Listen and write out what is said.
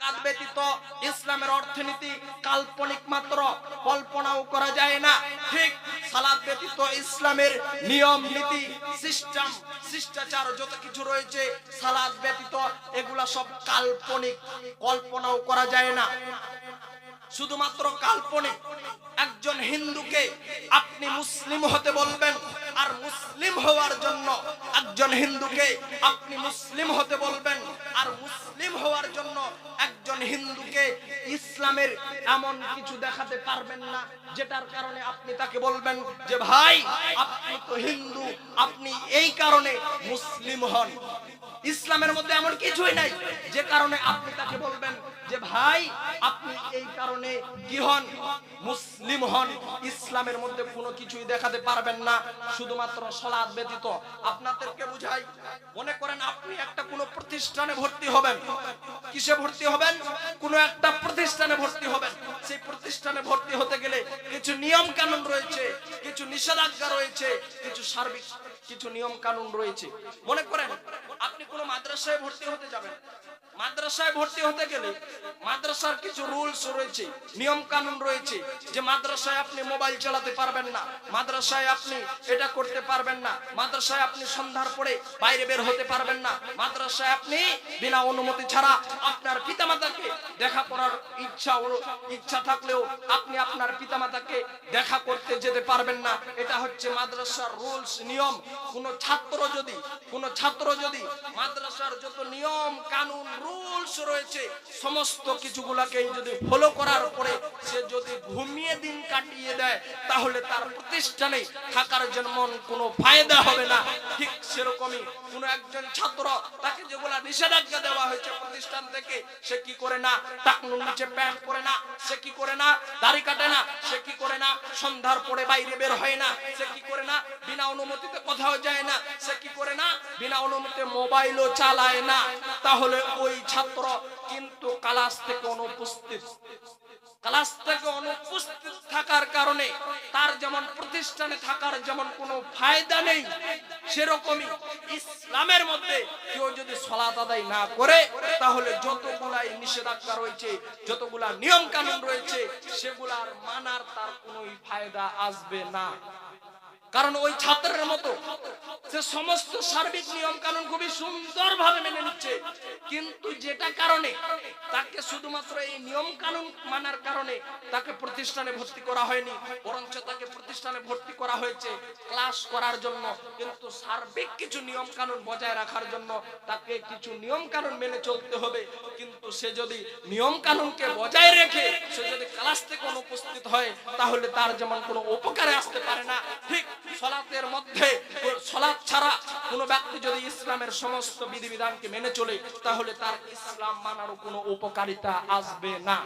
যাকাত ব্যতীত ইসলামের অর্থনীতি কাল্পনিক মাত্র, কল্পনাও করা যায় না। ঠিক সালাত ব্যতীত ইসলামের নিয়ম নীতি সিস্টেম শিষ্টাচার যত কিছু রয়েছে সালাত ব্যতীত এগুলা সব কাল্পনিক, কল্পনাও করা যায় না, শুধুমাত্র কাল্পনিক। একজন হিন্দুকে আপনি মুসলিম হতে বলবেন, আর মুসলিম হওয়ার জন্য একজন হিন্দুকে আপনি মুসলিম হতে বলবেন, আর মুসলিম হওয়ার জন্য একজন হিন্দুকে ইসলামের এমন কিছু দেখাতে পারবেন না যেটার কারণে আপনি তাকে বলবেন যে ভাই আপনি তো হিন্দু, আপনি এই কারণে মুসলিম হন। ইসলামের মধ্যে এমন কিছুই নাই যে কারণে আপনি তাকে বলবেন যে ভাই আপনি এই কারণে কি হন, মুসলিম হন। ইসলামের মধ্যে কোনো কিছুই দেখাতে পারবেন না, শুধুমাত্র সালাত ব্যতীত। আপনাদেরকে বুঝাই, মনে করেন আপনি একটা কোনো প্রতিষ্ঠানে ভর্তি হবেন। কিসে ভর্তি হবেন? কোনো একটা প্রতিষ্ঠানে ভর্তি হবেন। সেই প্রতিষ্ঠানে ভর্তি হতে গেলে কিছু নিয়ম কানুন রয়েছে, কিছু নিষেধাজ্ঞা রয়েছে, কিছু সার্বিক কিছু নিয়ম কানুন রয়েছে। মনে করেন আপনি কোনো মাদ্রাসায় ভর্তি হতে যাবেন। মাদ্রাসায় ভর্তি হতে গেলে মাদ্রাসার কিছু রুলস রয়েছে, নিয়ম কানুন রয়েছে, যে মাদ্রাসায় আপনি মোবাইল চালাতে পারবেন না, মাদ্রাসায় আপনি এটা করতে পারবেন না, মাদ্রাসায় আপনি সন্ধ্যার পরে বাইরে বের হতে পারবেন না, মাদ্রাসায় আপনি বিনা অনুমতি ছাড়া আপনার পিতামাতাকে দেখা করার ইচ্ছা থাকলেও আপনি আপনার পিতামাতাকে দেখা করতে যেতে পারবেন না। এটা হচ্ছে মাদ্রাসার রুলস নিয়ম। কোন ছাত্র যদি মাদ্রাসার যত নিয়ম কানুন রুলস রয়েছে সমস্ত কিছুগুলাকে যদি ফলো করার পরে সে যদি ঘুমিয়ে দিন কাটিয়ে দেয় তাহলে তার প্রতিষ্ঠানে থাকার জন্য কোনো ফায়দা হবে না। ঠিক সেরকমই কোন একজন ছাত্র, তাকে যেগুলা নিষেধাজ্ঞা দেওয়া হয়েছে প্রতিষ্ঠান থেকে, সে কি করে না, টাকনুর নিচে প্যান্ট পরে না, সে কি করে না, দাড়ি কাটে না, সে কি করে না, সন্ধ্যার পরে বাইরে বের হয় না, সে কি করে না, বিনা অনুমতিতে কোথাও যায় না, সে কি করে না, বিনা অনুমতিতে মোবাইলও চালায় না, তাহলে ওই ছাত্র কিন্তু ক্লাস থেকে অনুপস্থিত। ক্লাস থেকে অনুপস্থিত থাকার কারণে তার যেমন প্রতিষ্ঠানে থাকার যেমন কোনো ফায়দা নেই, সেরকমই ইসলামের মধ্যে কেউ যদি সালাত আদায় না করে তাহলে যতগুলাই নিষেধাজ্ঞা রয়েছে, যতগুলা নিয়ম কানুন রয়েছে, সেগুলার মানার তার কোনো ফায়দা আসবে না। কারণ ওই ছাত্রের মতো সে সমস্ত সার্বিক নিয়ম কানুন খুবই সুন্দরভাবে মেনে নিচ্ছে, কিন্তু যেটা কারণে তাকে শুধুমাত্র এই নিয়ম কানুন মানার কারণে তাকে প্রতিষ্ঠানে ভর্তি করা হয়নি, বরঞ্চ তাকে প্রতিষ্ঠানে ভর্তি করা হয়েছে ক্লাস করার জন্য, কিন্তু সার্বিক কিছু নিয়ম কানুন বজায় রাখার জন্য তাকে কিছু নিয়ম কানুন মেনে চলতে হবে। কিন্তু সে যদি নিয়ম কানুনকে বজায় রেখে সে যদি ক্লাস থেকে অনুপস্থিত হয় তাহলে তার যেমন কোনো উপকারে আসতে পারে না। ঠিক সালাতের মধ্যে সালাত ছাড়া কোনো ব্যক্তি যদি ইসলামের সমস্ত বিধিবিধানকে মেনে চলে তাহলে তার ইসলাম মানারও কোনো উপকারিতা আসবে না।